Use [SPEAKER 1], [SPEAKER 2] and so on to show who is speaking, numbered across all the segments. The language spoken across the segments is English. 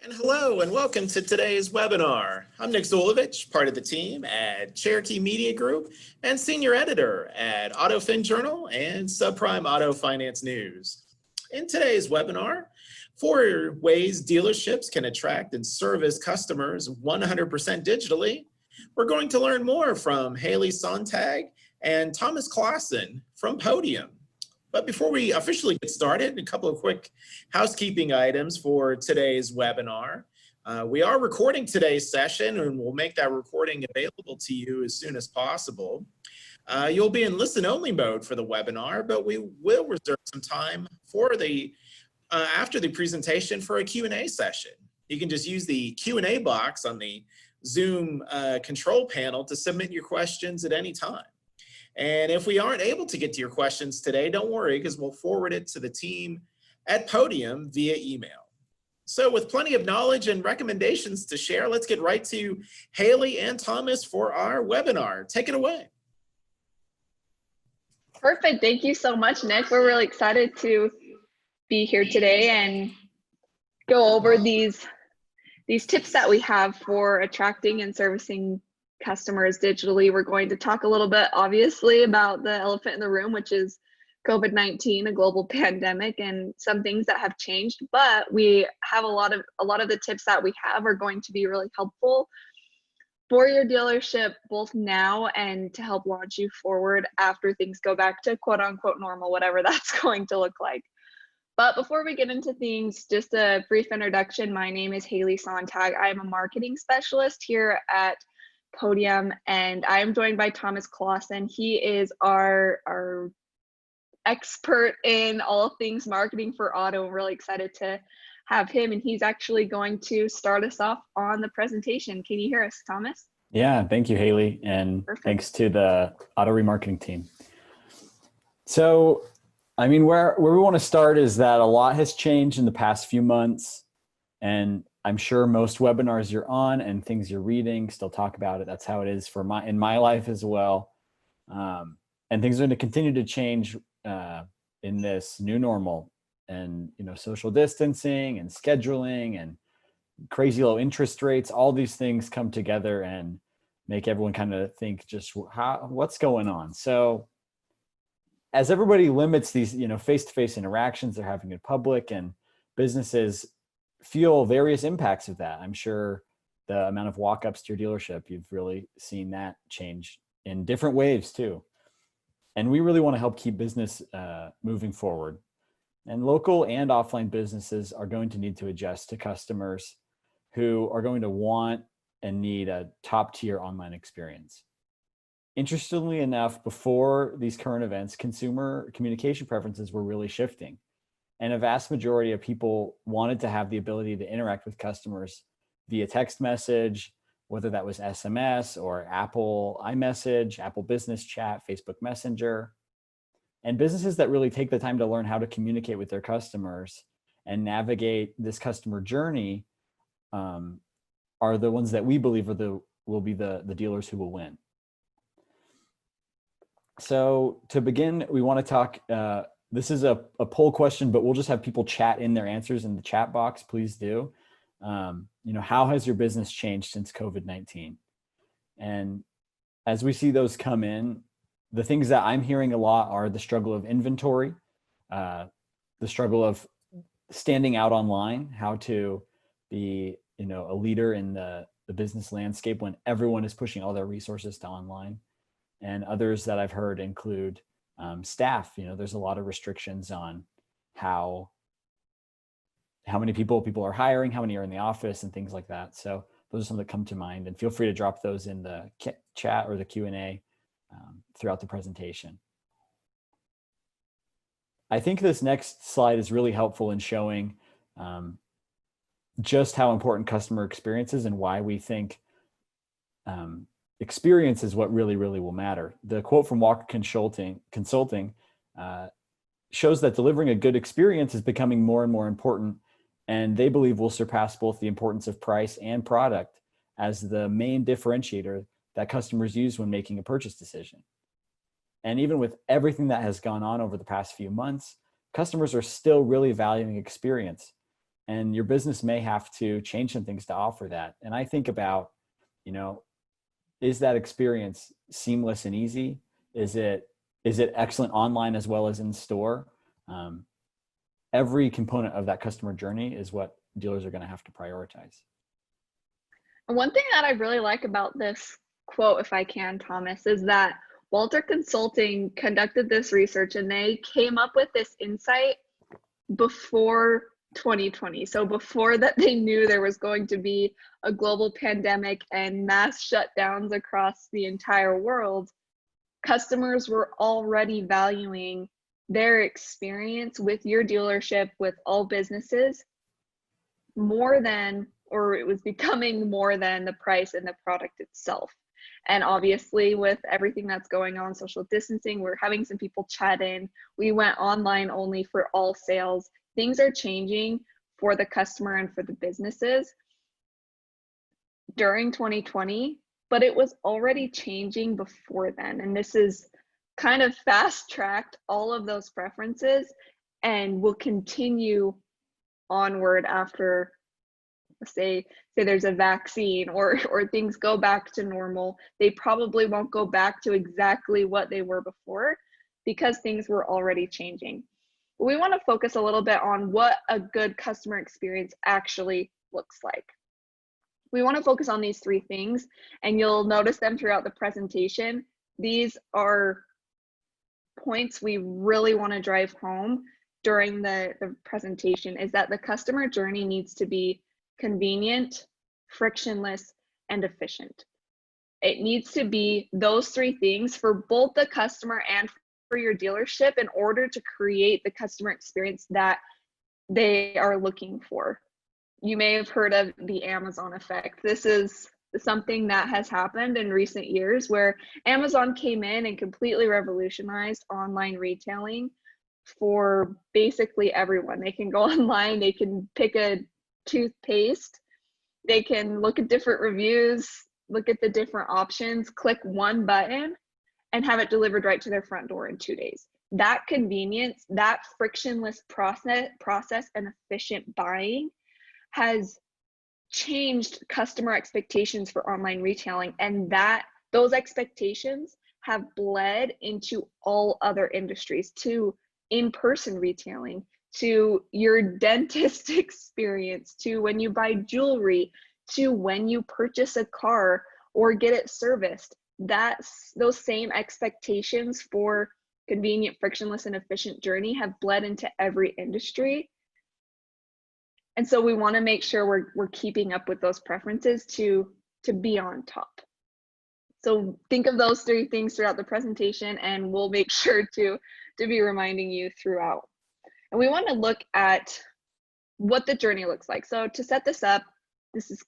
[SPEAKER 1] And hello and welcome to today's webinar. I'm Nick Zulovich, part of the team at Cherokee Media Group and senior editor at AutoFin Journal and Subprime Auto Finance News. In today's webinar, 4 ways dealerships can attract and service customers 100% digitally, we're going to learn more from Haley Sontag and Thomas Clausen from Podium. But before we officially get started, a couple of quick housekeeping items for today's webinar. We are recording today's session and we'll make that recording available to you as soon as possible. You'll be in listen-only mode for the webinar, but we will reserve some time for after the presentation for a Q&A session. You can just use the Q&A box on the Zoom control panel to submit your questions at any time. And if we aren't able to get to your questions today, don't worry, because we'll forward it to the team at Podium via email. So with plenty of knowledge and recommendations to share, let's get right to Haley and Thomas for our webinar. Take it away.
[SPEAKER 2] Perfect. Thank you so much, Nick. We're really excited to be here today and go over these tips that we have for attracting and servicing customers digitally. We're going to talk a little bit, obviously, about the elephant in the room, which is COVID-19, a global pandemic, and some things that have changed. But we have a lot of the tips that we have are going to be really helpful for your dealership, both now and to help launch you forward after things go back to quote unquote normal, whatever that's going to look like. But before we get into things, just a brief introduction. My name is Haley Sontag. I am a marketing specialist here at Podium, and I am joined by Thomas Clausen. He is our expert in all things marketing for auto. I'm really excited to have him, and he's actually going to start us off on the presentation. Can you hear us, Thomas?
[SPEAKER 3] Yeah, thank you, Haley, and
[SPEAKER 2] Perfect.
[SPEAKER 3] Thanks to the auto remarketing team. So, I mean, where we want to start is that a lot has changed in the past few months, and I'm sure most webinars you're on and things you're reading still talk about it. That's how it is in my life as well. And things are going to continue to change in this new normal, and social distancing and scheduling and crazy low interest rates. All these things come together and make everyone kind of think just what's going on. So as everybody limits these face-to-face interactions they're having in public, and businesses feel various impacts of that. I'm sure the amount of walk-ups to your dealership, you've really seen that change in different waves too. And we really want to help keep business moving forward. And local and offline businesses are going to need to adjust to customers who are going to want and need a top-tier online experience. Interestingly enough, before these current events, consumer communication preferences were really shifting. And a vast majority of people wanted to have the ability to interact with customers via text message, whether that was SMS or Apple iMessage, Apple Business Chat, Facebook Messenger. And businesses that really take the time to learn how to communicate with their customers and navigate this customer journey are the ones that we believe will be the dealers who will win. So to begin, we want to talk, this is a poll question, but we'll just have people chat in their answers in the chat box. Please do. How has your business changed since COVID-19? And as we see those come in, the things that I'm hearing a lot are the struggle of inventory, the struggle of standing out online, how to be, a leader in the business landscape when everyone is pushing all their resources to online. And others that I've heard include staff. There's a lot of restrictions on how many people are hiring, how many are in the office, and things like that. So those are some that come to mind, and feel free to drop those in the chat or the Q&A throughout the presentation. I think this next slide is really helpful in showing just how important customer experience is and why we think experience is what really will matter. The quote from Walker Consulting shows that delivering a good experience is becoming more and more important, and they believe will surpass both the importance of price and product as the main differentiator that customers use when making a purchase decision. And even with everything that has gone on over the past few months, customers are still really valuing experience. and your business may have to change some things to offer that. And I think about, is that experience seamless and easy? Is it excellent online as well as in store? Every component of that customer journey is what dealers are going to have to prioritize.
[SPEAKER 2] And one thing that I really like about this quote, if I can, Thomas, is that Walter Consulting conducted this research and they came up with this insight before 2020. So before that, they knew there was going to be a global pandemic and mass shutdowns across the entire world. Customers were already valuing their experience with your dealership, with all businesses, more than, or it was becoming more than the price and the product itself. And obviously with everything that's going on, social distancing, we're having some people chat in. We went online only for all sales. Things are changing for the customer and for the businesses during 2020, but it was already changing before then. And this is kind of fast tracked all of those preferences and will continue onward after, say there's a vaccine or things go back to normal. They probably won't go back to exactly what they were before because things were already changing. But we want to focus a little bit on what a good customer experience actually looks like. We want to focus on these three things, and you'll notice them throughout the presentation. These are points we really want to drive home during the presentation, is that the customer journey needs to be convenient, frictionless, and efficient. It needs to be those three things for both the customer and for your dealership in order to create the customer experience that they are looking for. You may have heard of the Amazon effect. This is something that has happened in recent years where Amazon came in and completely revolutionized online retailing for basically everyone. They can go online, they can pick a toothpaste, they can look at different reviews, look at the different options, click one button, and have it delivered right to their front door in 2 days. That convenience, that frictionless process and efficient buying has changed customer expectations for online retailing, and that those expectations have bled into all other industries, to in-person retailing, to your dentist experience, to when you buy jewelry, to when you purchase a car or get it serviced. Those same expectations for convenient, frictionless, and efficient journey have bled into every industry. And so we want to make sure we're keeping up with those preferences to be on top. So think of those three things throughout the presentation, and we'll make sure to be reminding you throughout. And we want to look at what the journey looks like. So to set this up, this is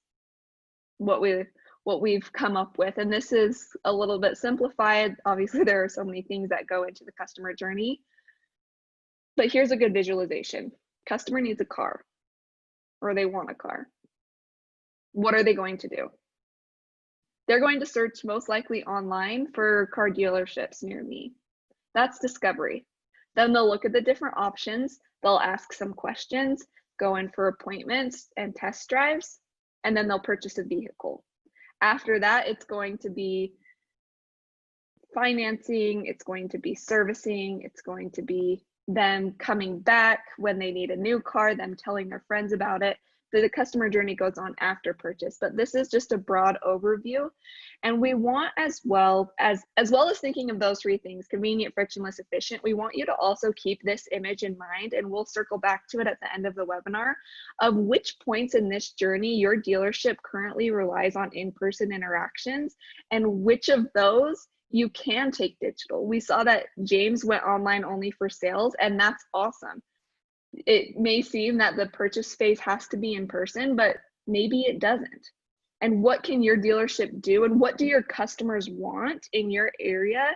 [SPEAKER 2] what we've come up with, and this is a little bit simplified. Obviously, there are so many things that go into the customer journey, but here's a good visualization. Customer needs a car, or they want a car. What are they going to do? They're going to search most likely online for car dealerships near me. That's discovery. Then they'll look at the different options. They'll ask some questions, go in for appointments and test drives, and then they'll purchase a vehicle. After that, it's going to be financing, it's going to be servicing, it's going to be them coming back when they need a new car, them telling their friends about it. The customer journey goes on after purchase, but this is just a broad overview. And we want, as well as thinking of those three things, convenient, frictionless, efficient, we want you to also keep this image in mind, and we'll circle back to it at the end of the webinar, of which points in this journey your dealership currently relies on in-person interactions, and which of those you can take digital. We saw that James went online only for sales, and that's awesome. It may seem that the purchase phase has to be in person, but maybe it doesn't. And what can your dealership do? And what do your customers want in your area?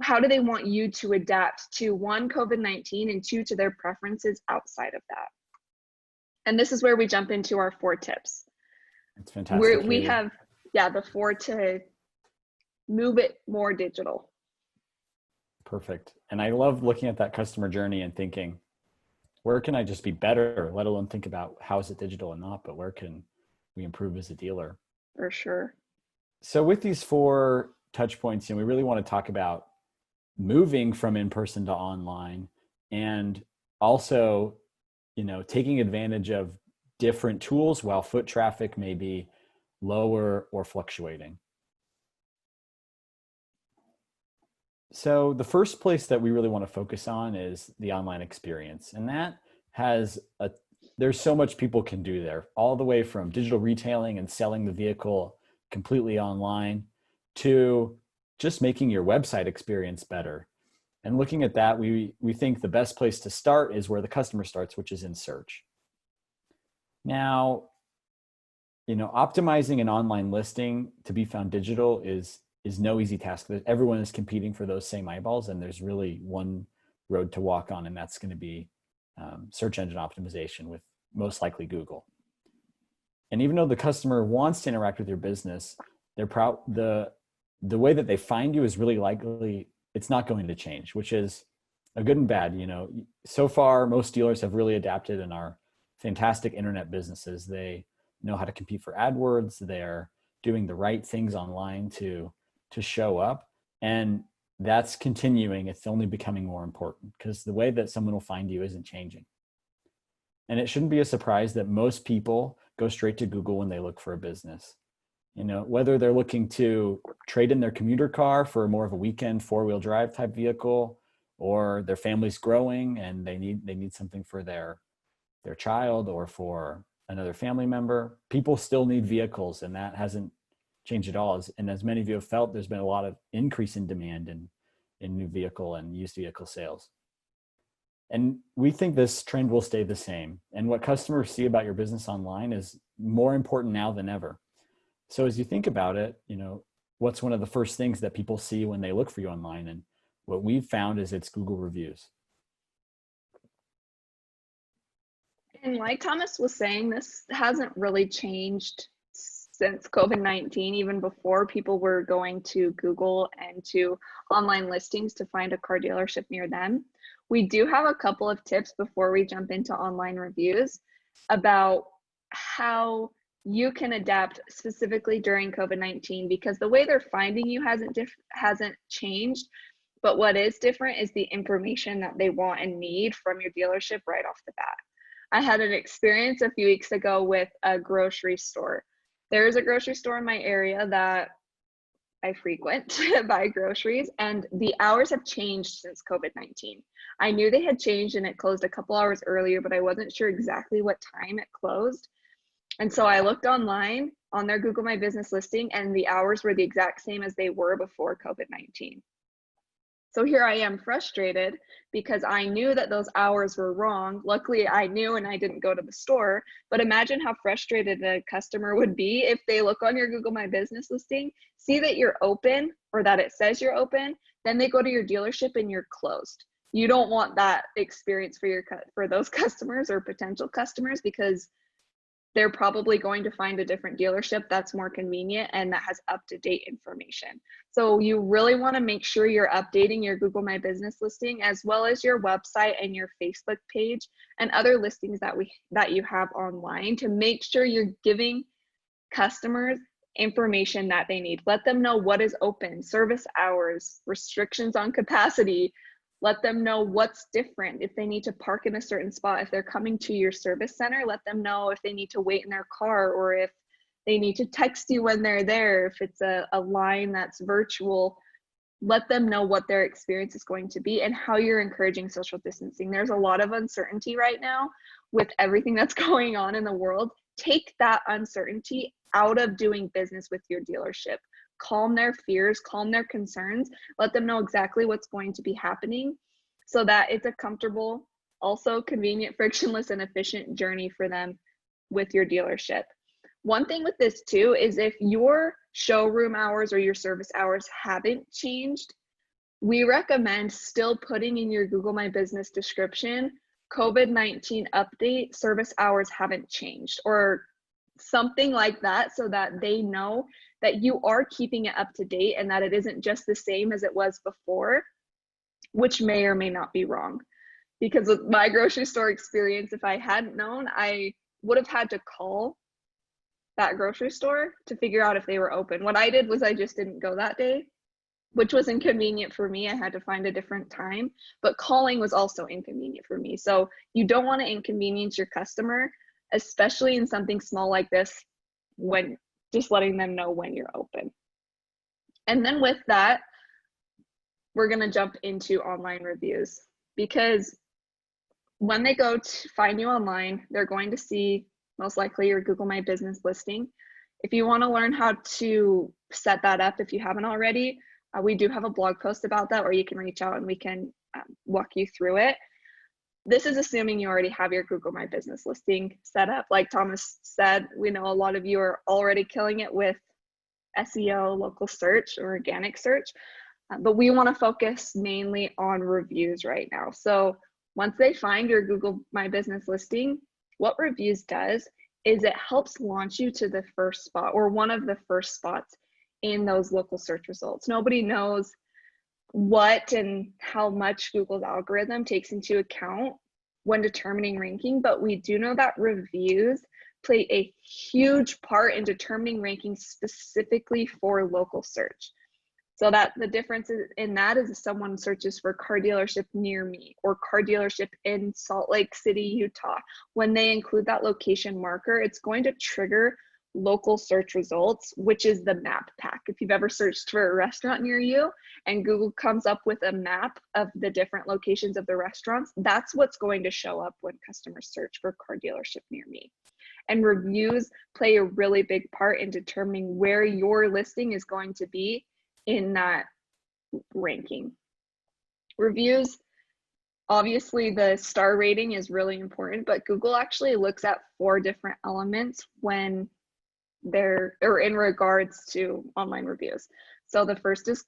[SPEAKER 2] How do they want you to adapt to, one, COVID-19, and two, to their preferences outside of that? And this is where we jump into our 4 tips.
[SPEAKER 3] It's fantastic.
[SPEAKER 2] We have, the 4 to move it more digital.
[SPEAKER 3] Perfect. And I love looking at that customer journey and thinking, Where can I just be better, let alone think about how is it digital and not, but where can we improve as a dealer?
[SPEAKER 2] For sure.
[SPEAKER 3] So with these 4 touch points, we really want to talk about moving from in-person to online, and also, taking advantage of different tools while foot traffic may be lower or fluctuating. So the first place that we really want to focus on is the online experience. And that there's so much people can do there, all the way from digital retailing and selling the vehicle completely online to just making your website experience better. And looking at that, we think the best place to start is where the customer starts, which is in search. Now, optimizing an online listing to be found digital is no easy task. Everyone is competing for those same eyeballs, and there's really one road to walk on, and that's going to be search engine optimization with most likely Google. And even though the customer wants to interact with your business, the way that they find you is really likely it's not going to change, which is a good and bad. So far, most dealers have really adapted and are fantastic internet businesses. They know how to compete for AdWords. They're doing the right things online to show up. And that's continuing. It's only becoming more important because the way that someone will find you isn't changing. And it shouldn't be a surprise that most people go straight to Google when they look for a business. Whether they're looking to trade in their commuter car for more of a weekend 4-wheel drive type vehicle, or their family's growing and they need something for their child or for another family member. People still need vehicles, and that hasn't changed at all. And as many of you have felt, there's been a lot of increase in demand in new vehicle and used vehicle sales. And we think this trend will stay the same. And what customers see about your business online is more important now than ever. So as you think about it, what's one of the first things that people see when they look for you online? And what we've found is it's Google reviews.
[SPEAKER 2] And like Thomas was saying, this hasn't really changed since COVID-19. Even before, people were going to Google and to online listings to find a car dealership near them. We do have a couple of tips before we jump into online reviews about how you can adapt specifically during COVID-19, because the way they're finding you hasn't changed, but what is different is the information that they want and need from your dealership right off the bat. I had an experience a few weeks ago with a grocery store. There's a grocery store in my area that I frequent to buy groceries, and the hours have changed since COVID-19. I knew they had changed and it closed a couple hours earlier, but I wasn't sure exactly what time it closed. And so I looked online on their Google My Business listing, and the hours were the exact same as they were before COVID-19. So here I am frustrated because I knew that those hours were wrong. Luckily, I knew and I didn't go to the store. But imagine how frustrated a customer would be if they look on your Google My Business listing, see that you're open or that it says you're open, then they go to your dealership and you're closed. You don't want that experience for those customers or potential customers, because they're probably going to find a different dealership that's more convenient and that has up-to-date information. So you really want to make sure you're updating your Google My Business listing, as well as your website and your Facebook page and other listings that you have online, to make sure you're giving customers information that they need. Let them know what is open, service hours, restrictions on capacity. Let them know what's different. If they need to park in a certain spot, if they're coming to your service center, let them know if they need to wait in their car, or if they need to text you when they're there. If it's a line that's virtual, let them know what their experience is going to be and how you're encouraging social distancing. There's a lot of uncertainty right now with everything that's going on in the world. Take that uncertainty out of doing business with your dealership. Calm their fears, calm their concerns, let them know exactly what's going to be happening so that it's a comfortable, also convenient, frictionless, and efficient journey for them with your dealership. One thing with this too is if your showroom hours or your service hours haven't changed, we recommend still putting in your Google My Business description, COVID-19 update, service hours haven't changed, or something like that, so that they know that you are keeping it up to date and that it isn't just the same as it was before, which may or may not be wrong. because with my grocery store experience, if I hadn't known, I would have had to call that grocery store to figure out if they were open. What I did was I just didn't go that day, which was inconvenient for me. I had to find a different time, but calling was also inconvenient for me. So you don't want to inconvenience your customer, especially in something small like this, when just letting them know when you're open. And then with that, we're going to jump into online reviews, because when they go to find you online, they're going to see most likely your Google My Business listing. If you want to learn how to set that up, if you haven't already, we do have a blog post about that where you can reach out and we can walk you through it. This is assuming you already have your Google My Business listing set up. Like Thomas said, we know a lot of you are already killing it with SEO, local search, or organic search, but we want to focus mainly on reviews right now. So once they find your Google My Business listing, what reviews does is it helps launch you to the first spot, or one of the first spots in those local search results. Nobody knows what and how much Google's algorithm takes into account when determining ranking, but we do know that reviews play a huge part in determining ranking specifically for local search. So that the difference in that is if someone searches for car dealership near me or car dealership in Salt Lake City, Utah, when they include that location marker, it's going to trigger local search results, which is the map pack. If you've ever searched for a restaurant near you and Google comes up with a map of the different locations of the restaurants, that's what's going to show up when customers search for car dealership near me. And reviews play a really big part in determining where your listing is going to be in that ranking. Reviews, obviously the star rating is really important, but Google actually looks at 4 different elements when they're, or in regards to online reviews. So the first is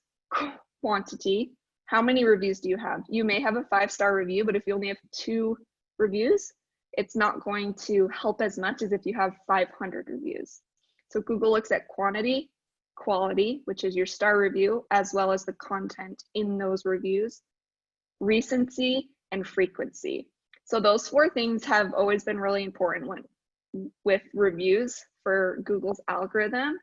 [SPEAKER 2] quantity. How many reviews do you have? You may have a 5-star review, but if you only have 2 reviews, it's not going to help as much as if you have 500 reviews. So Google looks at quantity, quality, which is your star review, as well as the content in those reviews, recency, and frequency. So those 4 things have always been really important with reviews for Google's algorithm,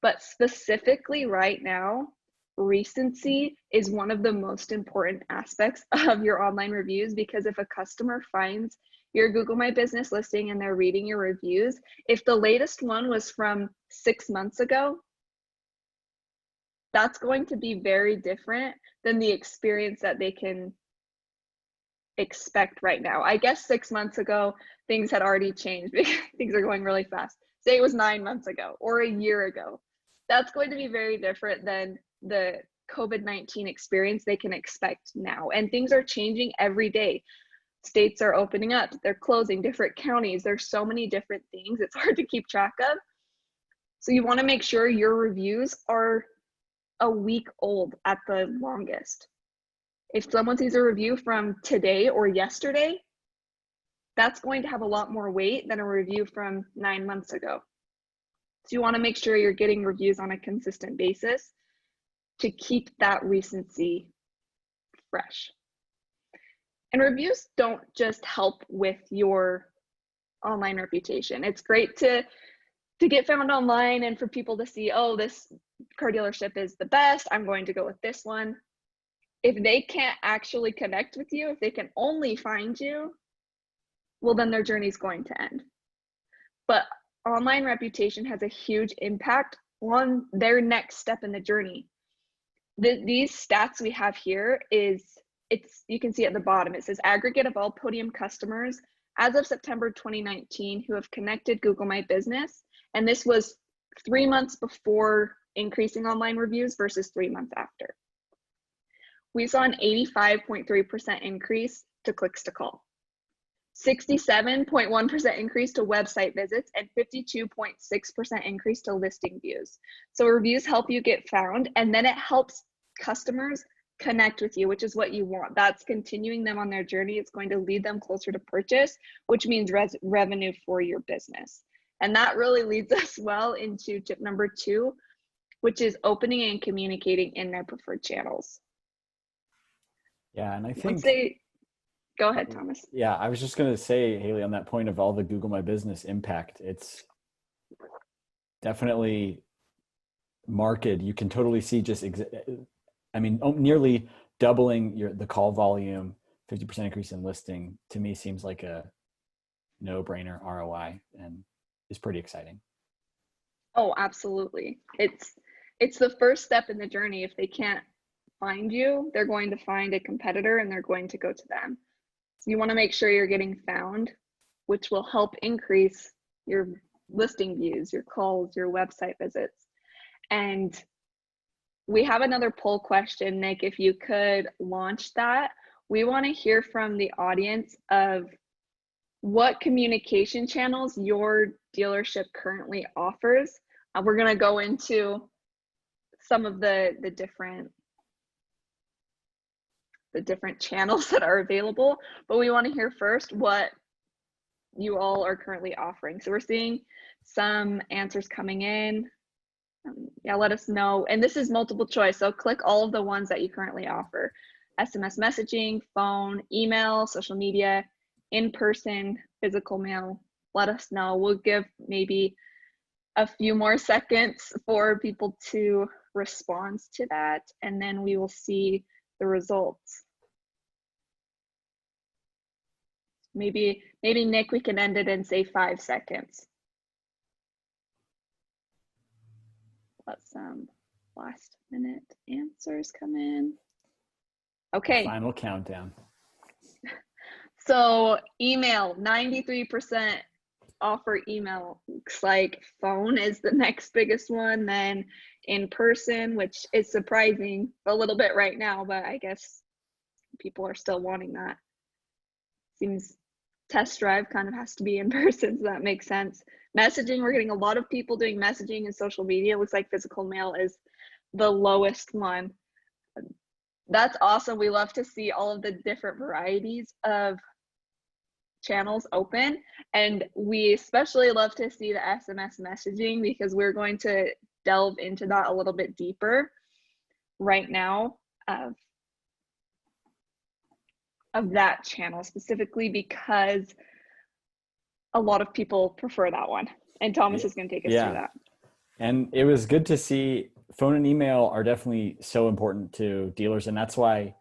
[SPEAKER 2] but specifically right now, recency is one of the most important aspects of your online reviews, because if a customer finds your Google My Business listing and they're reading your reviews, if the latest one was from 6 months ago, that's going to be very different than the experience that they can expect right now. I guess 6 months ago, things had already changed because things are going really fast. Say it was 9 months ago or a year ago. That's going to be very different than the COVID-19 experience they can expect now. And things are changing every day. States are opening up, they're closing, different counties. There's so many different things, it's hard to keep track of. So you want to make sure your reviews are a week old at the longest. If someone sees a review from today or yesterday, that's going to have a lot more weight than a review from 9 months ago. So you want to make sure you're getting reviews on a consistent basis to keep that recency fresh. And reviews don't just help with your online reputation. It's great to get found online and for people to see, oh, this car dealership is the best, I'm going to go with this one. If they can't actually connect with you, if they can only find you, well, then their journey is going to end. But online reputation has a huge impact on their next step in the journey. These stats we have here you can see at the bottom, it says aggregate of all Podium customers as of September 2019 who have connected Google My Business. And this was 3 months before increasing online reviews versus 3 months after. We saw an 85.3% increase to clicks to call, 67.1% increase to website visits, and 52.6% increase to listing views. So reviews help you get found, and then it helps customers connect with you, which is what you want. That's continuing them on their journey. It's going to lead them closer to purchase, which means revenue for your business. And that really leads us well into tip number 2, which is opening and communicating in their preferred channels.
[SPEAKER 3] Yeah, and I think
[SPEAKER 2] Go ahead, Thomas.
[SPEAKER 3] Yeah, I was just going to say, Haley, on that point of all the Google My Business impact, it's definitely marked. You can totally see just, nearly doubling the call volume, 50% increase in listing, to me seems like a no-brainer ROI and is pretty exciting.
[SPEAKER 2] Oh, absolutely. It's the first step in the journey. If they can't find you, they're going to find a competitor and they're going to go to them. So you want to make sure you're getting found, which will help increase your listing views, your calls, your website visits. And we have another poll question, Nick, if you could launch that. We want to hear from the audience of what communication channels your dealership currently offers. We're going to go into some of the different channels that are available, but we want to hear first what you all are currently offering. So we're seeing some answers coming in. Yeah, let us know. And this is multiple choice, so click all of the ones that you currently offer: SMS messaging, phone, email, social media, in-person, physical mail. Let us know. We'll give maybe a few more seconds for people to respond to that, and then we will see the results. Maybe Nick, we can end it in say 5 seconds. Let some last minute answers come in. Okay.
[SPEAKER 3] Final countdown.
[SPEAKER 2] So email, 93% offer email. Looks like phone is the next biggest one, then in person, which is surprising a little bit right now, but I guess people are still wanting that. Seems test drive kind of has to be in person, so that makes sense. Messaging, we're getting a lot of people doing messaging and social media. It looks like physical mail is the lowest one. That's awesome. We love to see all of the different varieties of channels open, and we especially love to see the SMS messaging because we're going to delve into that a little bit deeper right now of that channel specifically, because a lot of people prefer that one, and Thomas is going to take us through that.
[SPEAKER 3] And it was good to see phone and email are definitely so important to dealers, and that's why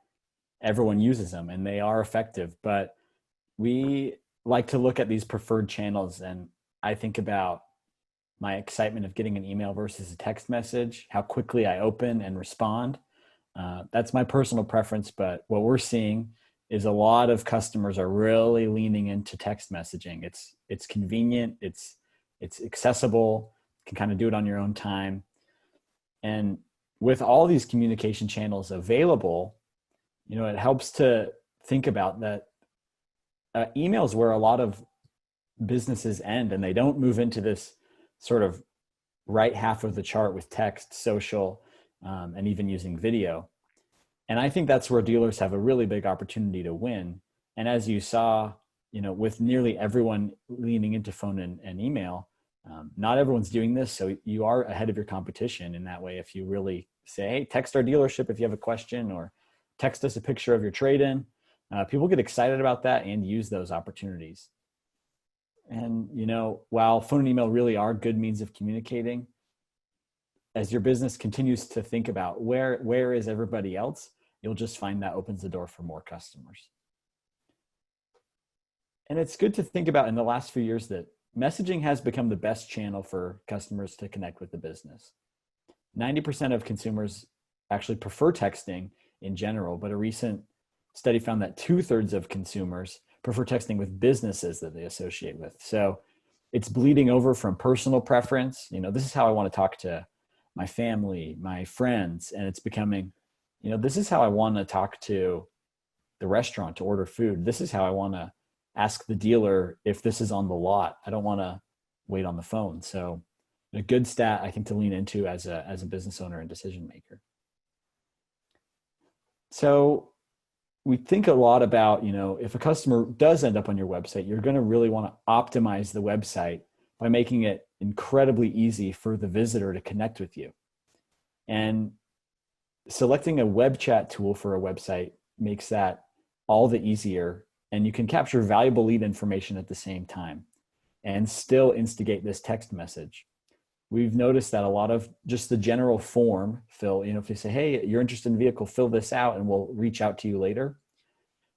[SPEAKER 3] everyone uses them and they are effective. But we like to look at these preferred channels, and I think about my excitement of getting an email versus a text message, how quickly I open and respond. That's my personal preference, but what we're seeing is a lot of customers are really leaning into text messaging. It's convenient, it's accessible, you can kind of do it on your own time. And with all these communication channels available, it helps to think about that emails where a lot of businesses end, and they don't move into this sort of right half of the chart with text, social, and even using video. And I think that's where dealers have a really big opportunity to win. And as you saw, with nearly everyone leaning into phone and email, not everyone's doing this. So you are ahead of your competition in that way. If you really say, hey, text our dealership if you have a question, or text us a picture of your trade-in, people get excited about that and use those opportunities. And, while phone and email really are good means of communicating, as your business continues to think about where is everybody else, you'll just find that opens the door for more customers. And it's good to think about in the last few years that messaging has become the best channel for customers to connect with the business. 90% of consumers actually prefer texting in general, but a recent study found that 2/3 of consumers prefer texting with businesses that they associate with. So it's bleeding over from personal preference. This is how I want to talk to my family, my friends, and it's becoming, this is how I want to talk to the restaurant to order food. This is how I want to ask the dealer if this is on the lot. I don't want to wait on the phone. So a good stat, I think, to lean into as a business owner and decision maker. So we think a lot about, if a customer does end up on your website, you're going to really want to optimize the website by making it incredibly easy for the visitor to connect with you. And selecting a web chat tool for a website makes that all the easier and you can capture valuable lead information at the same time and still instigate this text message. We've noticed that a lot of just the general form fill, if you say, hey, you're interested in vehicle, fill this out and we'll reach out to you later,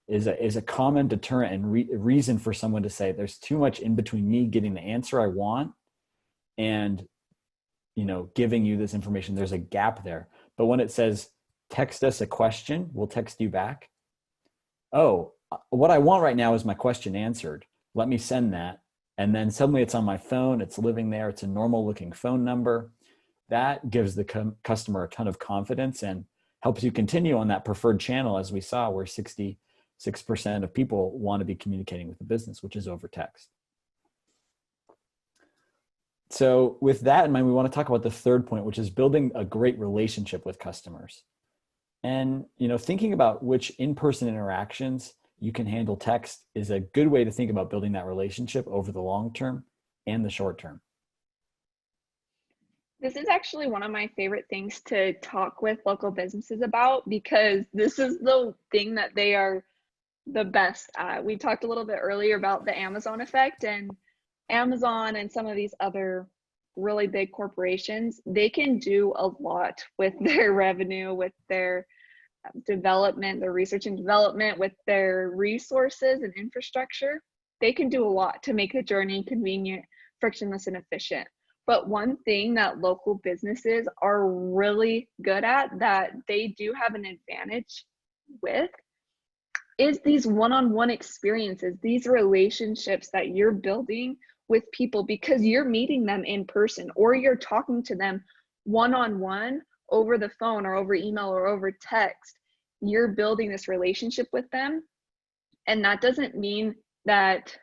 [SPEAKER 3] is a common deterrent and reason for someone to say there's too much in between me getting the answer I want and giving you this information. There's a gap there. But when it says text us a question, we'll text you back. Oh, what I want right now is my question answered. Let me send that. And then suddenly it's on my phone, it's living there, it's a normal looking phone number. That gives the customer a ton of confidence and helps you continue on that preferred channel, as we saw, where 66% of people want to be communicating with the business, which is over text. So with that in mind, we want to talk about the third point, which is building a great relationship with customers. And thinking about which in-person interactions you can handle text is a good way to think about building that relationship over the long term and the short term.
[SPEAKER 2] This is actually one of my favorite things to talk with local businesses about, because this is the thing that they are the best at. We talked a little bit earlier about the Amazon effect, and Amazon and some of these other really big corporations, they can do a lot with their revenue, with their development, their research and development, with their resources and infrastructure. They can do a lot to make the journey convenient, frictionless, and efficient. But one thing that local businesses are really good at, that they do have an advantage with, is these one-on-one experiences, these relationships that you're building with people, because you're meeting them in person or you're talking to them one-on-one over the phone or over email or over text. You're building this relationship with them. And that doesn't mean that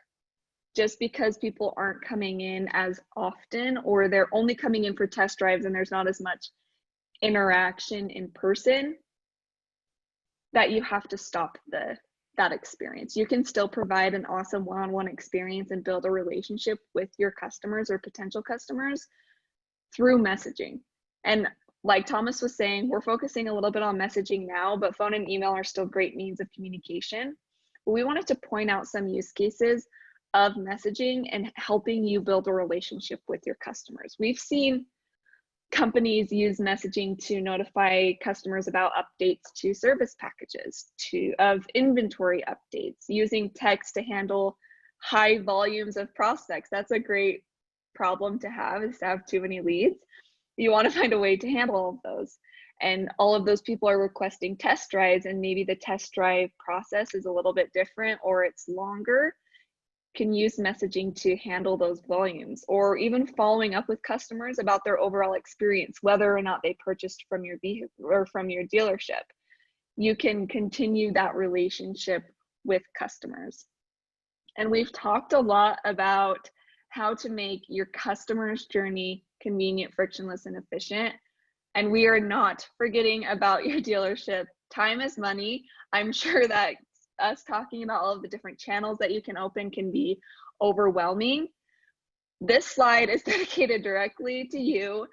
[SPEAKER 2] just because people aren't coming in as often, or they're only coming in for test drives and there's not as much interaction in person, that you have to stop that experience. You can still provide an awesome one-on-one experience and build a relationship with your customers or potential customers through messaging. And like Thomas was saying, we're focusing a little bit on messaging now, but phone and email are still great means of communication. But we wanted to point out some use cases of messaging and helping you build a relationship with your customers. We've seen companies use messaging to notify customers about updates to service packages, of inventory updates, using text to handle high volumes of prospects. That's a great problem to have, is to have too many leads. You want to find a way to handle all of those. And all of those people are requesting test drives, and maybe the test drive process is a little bit different or it's longer. Can use messaging to handle those volumes, or even following up with customers about their overall experience, whether or not they purchased from your vehicle or from your dealership. You can continue that relationship with customers. And we've talked a lot about how to make your customer's journey convenient, frictionless, and efficient. And we are not forgetting about your dealership. Time is money. I'm sure that us talking about all of the different channels that you can open can be overwhelming. This slide is dedicated directly to you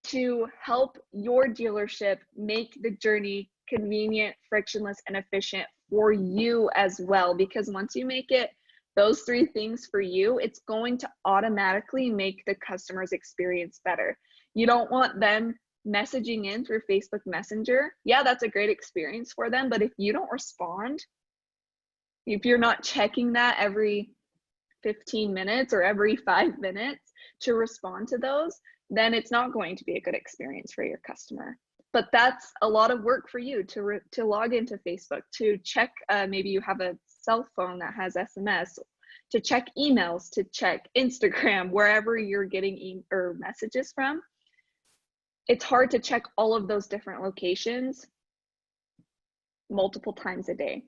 [SPEAKER 2] to help your dealership make the journey convenient, frictionless, and efficient for you as well. Because once you make it those three things for you, it's going to automatically make the customer's experience better. You don't want them messaging in through Facebook Messenger. Yeah, that's a great experience for them, but if you don't respond, if you're not checking that every 15 minutes or every 5 minutes to respond to those, then it's not going to be a good experience for your customer. But that's a lot of work for you to log into Facebook, to check, maybe you have a cell phone that has SMS, to check emails, to check Instagram, wherever you're getting messages from. It's hard to check all of those different locations multiple times a day.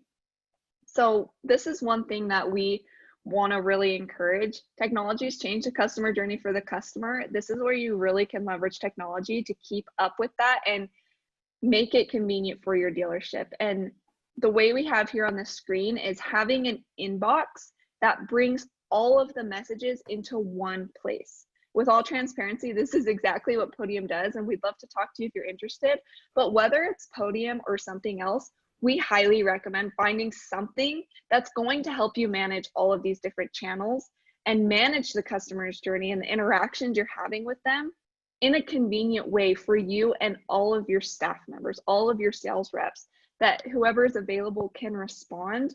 [SPEAKER 2] So this is one thing that we want to really encourage. Technology's changed the customer journey for the customer. This is where you really can leverage technology to keep up with that and make it convenient for your dealership. And the way we have here on the screen is having an inbox that brings all of the messages into one place. With all transparency, this is exactly what Podium does, and we'd love to talk to you if you're interested. But whether it's Podium or something else, we highly recommend finding something that's going to help you manage all of these different channels and manage the customer's journey and the interactions you're having with them in a convenient way for you and all of your staff members, all of your sales reps, that whoever is available can respond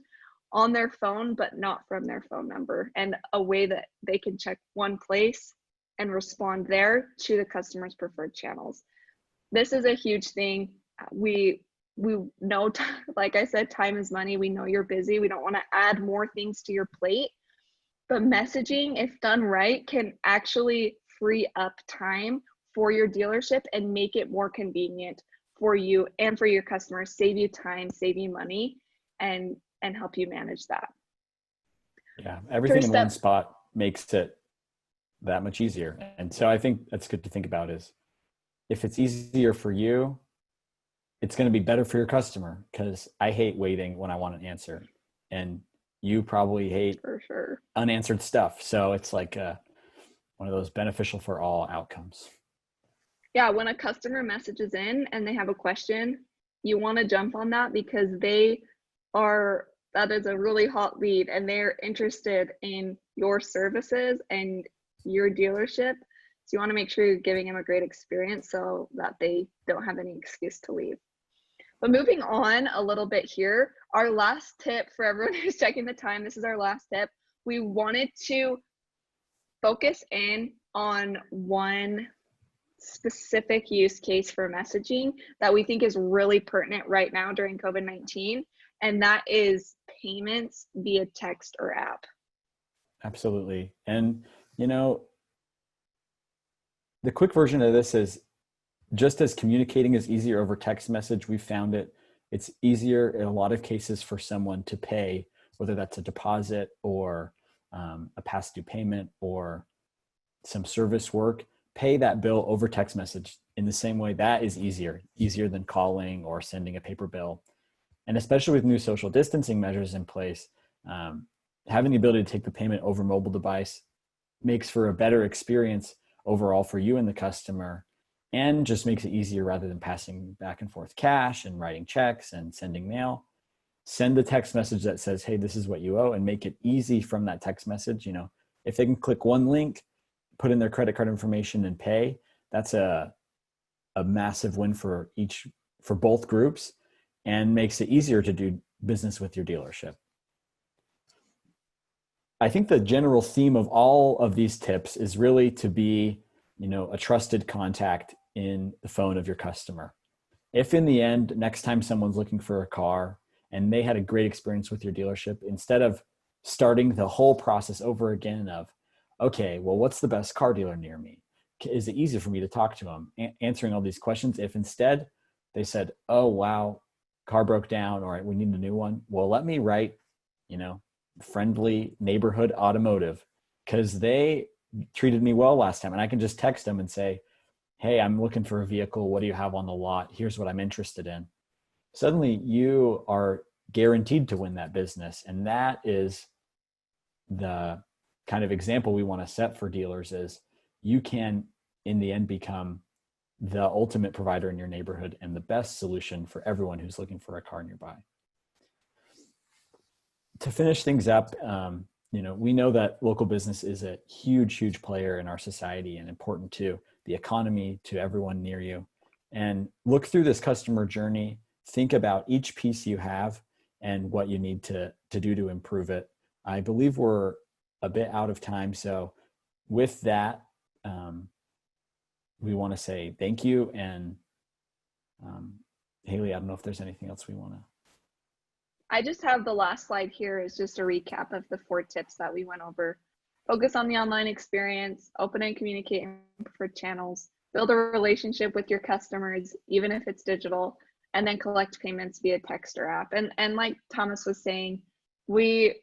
[SPEAKER 2] on their phone, but not from their phone number, and a way that they can check one place and respond there to the customer's preferred channels. This is a huge thing. We know, like I said, time is money. We know you're busy. We don't want to add more things to your plate, but messaging, if done right, can actually free up time for your dealership and make it more convenient for you and for your customers, save you time, save you money, and help you manage that.
[SPEAKER 3] Yeah, everything in one spot makes it that much easier. And so I think that's good to think about is if it's easier for you, it's going to be better for your customer, because I hate waiting when I want an answer, and you probably hate
[SPEAKER 2] for sure
[SPEAKER 3] unanswered stuff. So it's like one of those beneficial for all outcomes.
[SPEAKER 2] Yeah, when a customer messages in and they have a question, you want to jump on that, because that is a really hot lead and they're interested in your services and your dealership. So you want to make sure you're giving them a great experience so that they don't have any excuse to leave. But moving on a little bit here, our last tip for everyone who's checking the time, this is our last tip. We wanted to focus in on one specific use case for messaging that we think is really pertinent right now during COVID-19, and that is payments via text or app.
[SPEAKER 3] Absolutely. And, the quick version of this is, just as communicating is easier over text message, we found it's easier in a lot of cases for someone to pay, whether that's a deposit or a past due payment or some service work, pay that bill over text message in the same way. That is easier than calling or sending a paper bill. And especially with new social distancing measures in place, having the ability to take the payment over mobile device makes for a better experience overall for you and the customer, and just makes it easier rather than passing back and forth cash and writing checks and sending mail. Send the text message that says, hey, this is what you owe, and make it easy from that text message. If they can click one link, put in their credit card information and pay, that's a massive win for both groups, and makes it easier to do business with your dealership. I think the general theme of all of these tips is really to be, a trusted contact in the phone of your customer. If in the end, next time someone's looking for a car and they had a great experience with your dealership, instead of starting the whole process over again of, okay, well, what's the best car dealer near me? Is it easy for me to talk to them? Answering all these questions. If instead they said, oh, wow, car broke down, all right, we need a new one. Well, let me write, Friendly Neighborhood Automotive, because they treated me well last time. And I can just text them and say, hey, I'm looking for a vehicle. What do you have on the lot? Here's what I'm interested in. Suddenly you are guaranteed to win that business. And that is the kind of example we want to set for dealers, is you can, in the end, become the ultimate provider in your neighborhood and the best solution for everyone who's looking for a car nearby. To finish things up, we know that local business is a huge, huge player in our society and important to the economy, to everyone near you. And look through this customer journey, think about each piece you have and what you need to do to improve it. I believe we're a bit out of time. So with that, we want to say thank you. And Haley, I don't know if there's anything else we want to.
[SPEAKER 2] I just have the last slide here is just a recap of the 4 tips that we went over. Focus on the online experience, open and communicate in preferred channels, build a relationship with your customers, even if it's digital, and then collect payments via text or app. And like Thomas was saying, we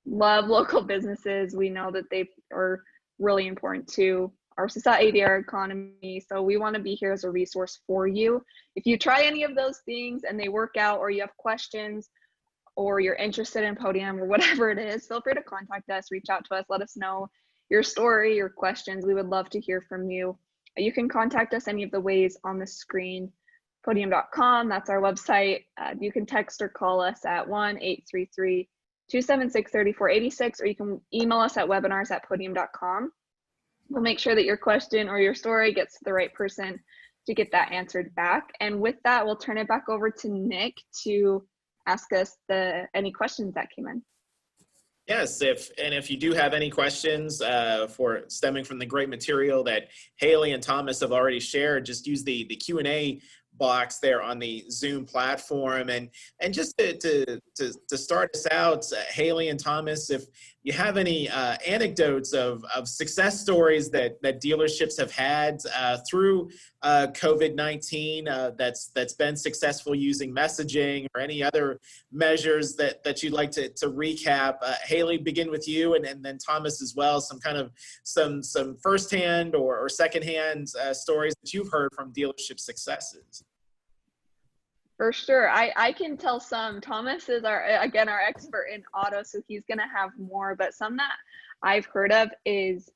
[SPEAKER 2] love local businesses. We know that they are really important to our society, our economy. So we want to be here as a resource for you. If you try any of those things and they work out, or you have questions, or you're interested in Podium or whatever it is, feel free to contact us, reach out to us, let us know your story, your questions. We would love to hear from you. You can contact us any of the ways on the screen. Podium.com, that's our website. You can text or call us at 1-833-276-3486, or you can email us at webinars@podium.com. We'll make sure that your question or your story gets to the right person to get that answered back. And with that, we'll turn it back over to Nick to ask us any questions that came in.
[SPEAKER 1] Yes, if you do have any questions for stemming from the great material that Haley and Thomas have already shared, just use the Q&A box there on the Zoom platform. And just to start us out, Haley and Thomas, if you have any anecdotes of success stories that dealerships have had through COVID-19 that's been successful using messaging or any other measures that you'd like to recap. Haley, begin with you, and then Thomas as well, some firsthand or secondhand stories that you've heard from dealership successes.
[SPEAKER 2] For sure. I can tell some. Thomas is our expert in auto, so he's going to have more, but some that I've heard of is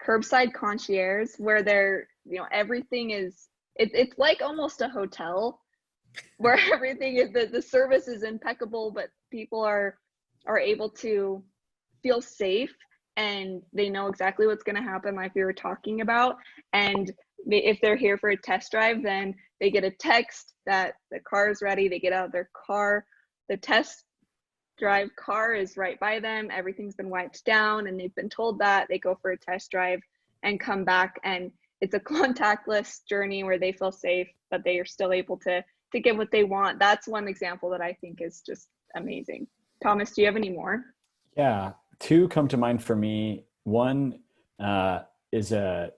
[SPEAKER 2] curbside concierge, where they're, everything is, it's like almost a hotel where everything is, the service is impeccable, but people are able to feel safe and they know exactly what's going to happen, like we were talking about. And if they're here for a test drive, then they get a text that the car is ready. They get out of their car. The test drive car is right by them. Everything's been wiped down and they've been told that. They go for a test drive and come back, and it's a contactless journey where they feel safe, but they are still able to get what they want. That's one example that I think is just amazing. Thomas, do you have any more?
[SPEAKER 3] Yeah, two come to mind for me. One is a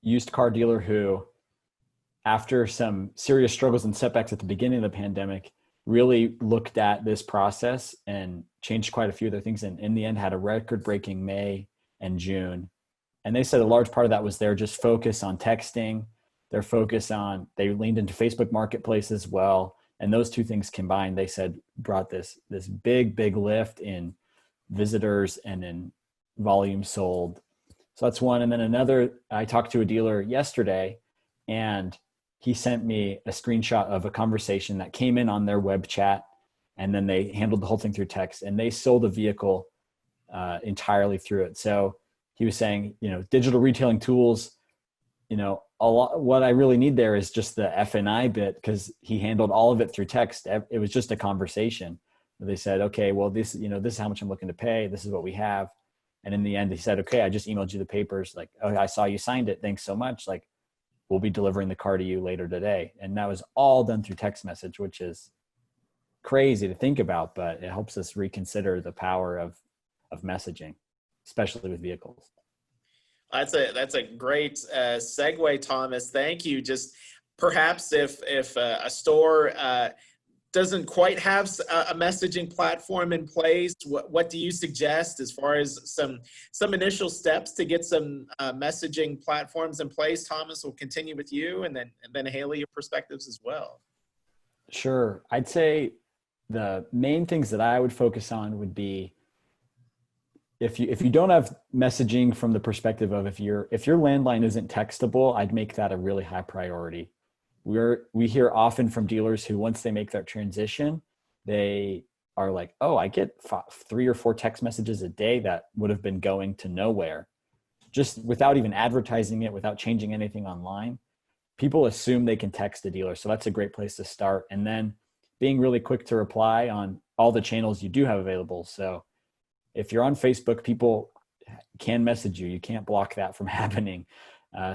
[SPEAKER 3] used car dealer who, after some serious struggles and setbacks at the beginning of the pandemic, really looked at this process and changed quite a few of their things, and in the end had a record-breaking May and June. And they said a large part of that was their just focus on texting, their focus on, they leaned into Facebook Marketplace as well. And those two things combined, they said, brought this big lift in visitors and in volume sold. So that's one. And then another, I talked to a dealer yesterday, and he sent me a screenshot of a conversation that came in on their web chat, and then they handled the whole thing through text, and they sold a vehicle entirely through it. So he was saying, digital retailing tools, a lot, what I really need there is just the F&I bit, because he handled all of it through text. It was just a conversation. They said, okay, well, this is how much I'm looking to pay. This is what we have. And in the end, he said, okay, I just emailed you the papers. Like, oh, I saw you signed it. Thanks so much. Like, we'll be delivering the car to you later today. And that was all done through text message, which is crazy to think about, but it helps us reconsider the power of messaging, especially with vehicles.
[SPEAKER 1] That's a great segue, Thomas. Thank you. Just perhaps if a store doesn't quite have a messaging platform in place, what do you suggest as far as some initial steps to get some messaging platforms in place? Thomas, will continue with you, and then Haley, your perspectives as well.
[SPEAKER 3] Sure. I'd say the main things that I would focus on would be, if you don't have messaging from the perspective of if your landline isn't textable, I'd make that a really high priority. We hear often from dealers who, once they make that transition, they are like, oh, I get 3 or 4 text messages a day that would have been going to nowhere, just without even advertising it, without changing anything online. People assume they can text a dealer. So that's a great place to start. And then being really quick to reply on all the channels you do have available. So if you're on Facebook, people can message you. You can't block that from happening.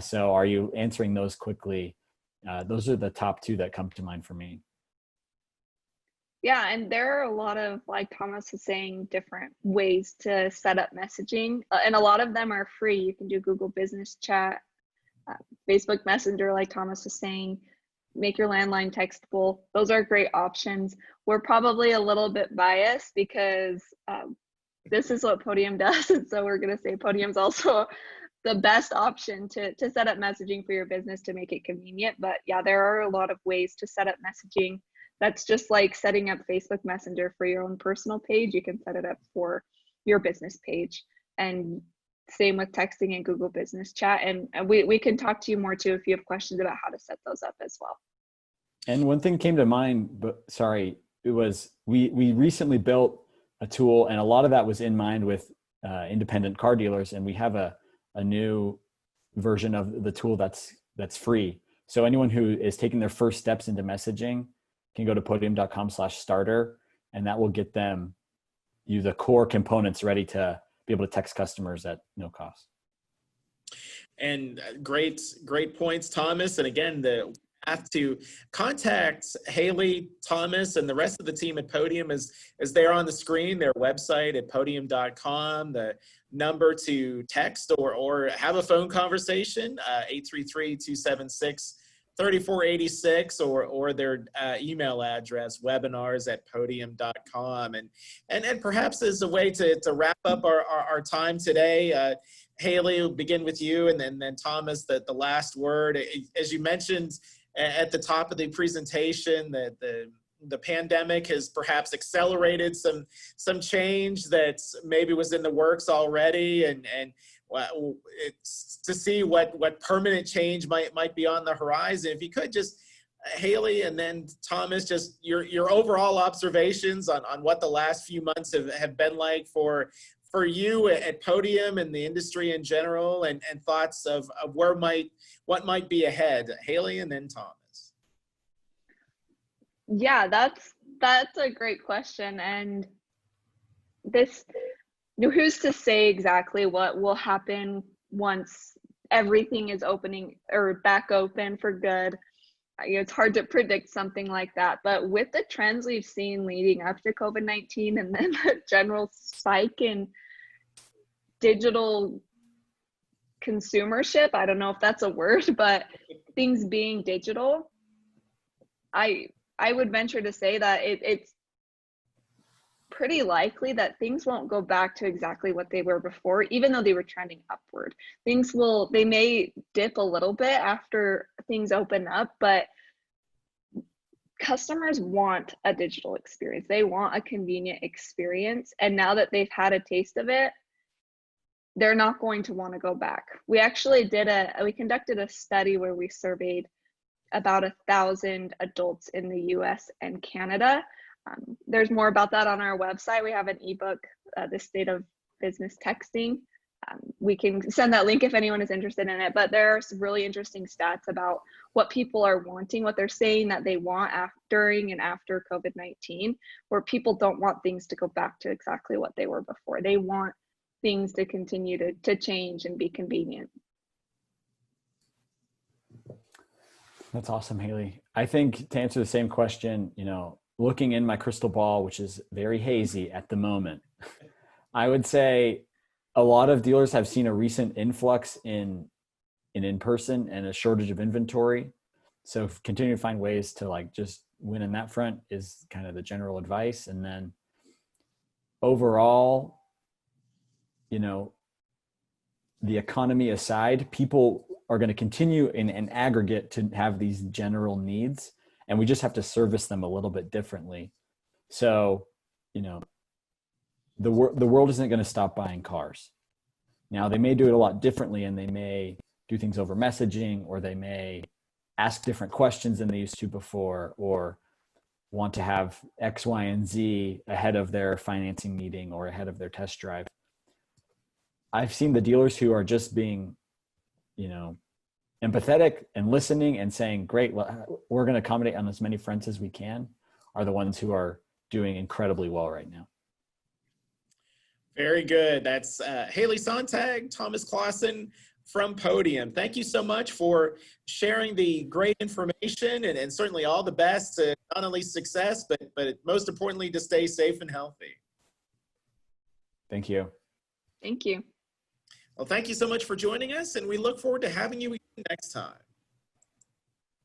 [SPEAKER 3] So are you answering those quickly? Those are the top 2 that come to mind for me.
[SPEAKER 2] Yeah, and there are a lot of, like Thomas was saying, different ways to set up messaging, and a lot of them are free. You can do Google Business Chat, Facebook Messenger, like Thomas was saying, make your landline textable. Those are great options. We're probably a little bit biased because this is what Podium does, and so we're going to say Podium's also the best option to set up messaging for your business to make it convenient. But yeah, there are a lot of ways to set up messaging. That's just like setting up Facebook Messenger for your own personal page. You can set it up for your business page. And same with texting and Google Business Chat. And we can talk to you more too if you have questions about how to set those up as well.
[SPEAKER 3] And one thing came to mind, but sorry, it was we recently built a tool, and a lot of that was in mind with independent car dealers, and we have a new version of the tool that's free. So anyone who is taking their first steps into messaging can go to podium.com/starter, and that will get them the core components ready to be able to text customers at no cost.
[SPEAKER 1] And great points, Thomas. And again, have to contact Haley, Thomas, and the rest of the team at Podium is there on the screen, their website at podium.com, the number to text or have a phone conversation, 833-276-3486, or their email address, webinars@podium.com. And perhaps as a way to wrap up our time today, Haley, we'll begin with you, and then Thomas, the last word. As you mentioned at the top of the presentation, that the pandemic has perhaps accelerated some change that maybe was in the works already, and it's to see what permanent change might be on the horizon. If you could just, Haley, and then Thomas, just your overall observations on what the last few months have been like for you at Podium and the industry in general, and thoughts of what might be ahead. Haley, and then Thomas.
[SPEAKER 2] Yeah, that's a great question. And who's to say exactly what will happen once everything is opening or back open for good? It's hard to predict something like that. But with the trends we've seen leading up to COVID-19, and then the general spike in digital consumership, I don't know if that's a word, but things being digital, I would venture to say that it's pretty likely that things won't go back to exactly what they were before, even though they were trending upward. They may dip a little bit after things open up, but customers want a digital experience. They want a convenient experience. And now that they've had a taste of it, they're not going to want to go back. We actually we conducted a study where we surveyed about 1,000 adults in the US and Canada. There's more about that on our website. We have an ebook, The State of Business Texting. We can send that link if anyone is interested in it, but there are some really interesting stats about what people are wanting, what they're saying that they want during and after COVID-19, where people don't want things to go back to exactly what they were before. They want things to continue to change and be convenient.
[SPEAKER 3] That's awesome, Haley. I think to answer the same question, looking in my crystal ball, which is very hazy at the moment, I would say a lot of dealers have seen a recent influx in person and a shortage of inventory. So continue to find ways to just win in that front is kind of the general advice. And then overall, the economy aside, people are going to continue in an aggregate to have these general needs, and we just have to service them a little bit differently. So, the world isn't going to stop buying cars. Now, they may do it a lot differently, and they may do things over messaging, or they may ask different questions than they used to before, or want to have X, Y, and Z ahead of their financing meeting or ahead of their test drive. I've seen the dealers who are just being, empathetic and listening and saying, great, well, we're going to accommodate on as many fronts as we can, are the ones who are doing incredibly well right now.
[SPEAKER 1] Very good. That's Haley Sontag, Thomas Clausen from Podium. Thank you so much for sharing the great information, and certainly all the best to not only success, but most importantly, to stay safe and healthy.
[SPEAKER 3] Thank you.
[SPEAKER 2] Thank you.
[SPEAKER 1] Well, thank you so much for joining us, and we look forward to having you next time.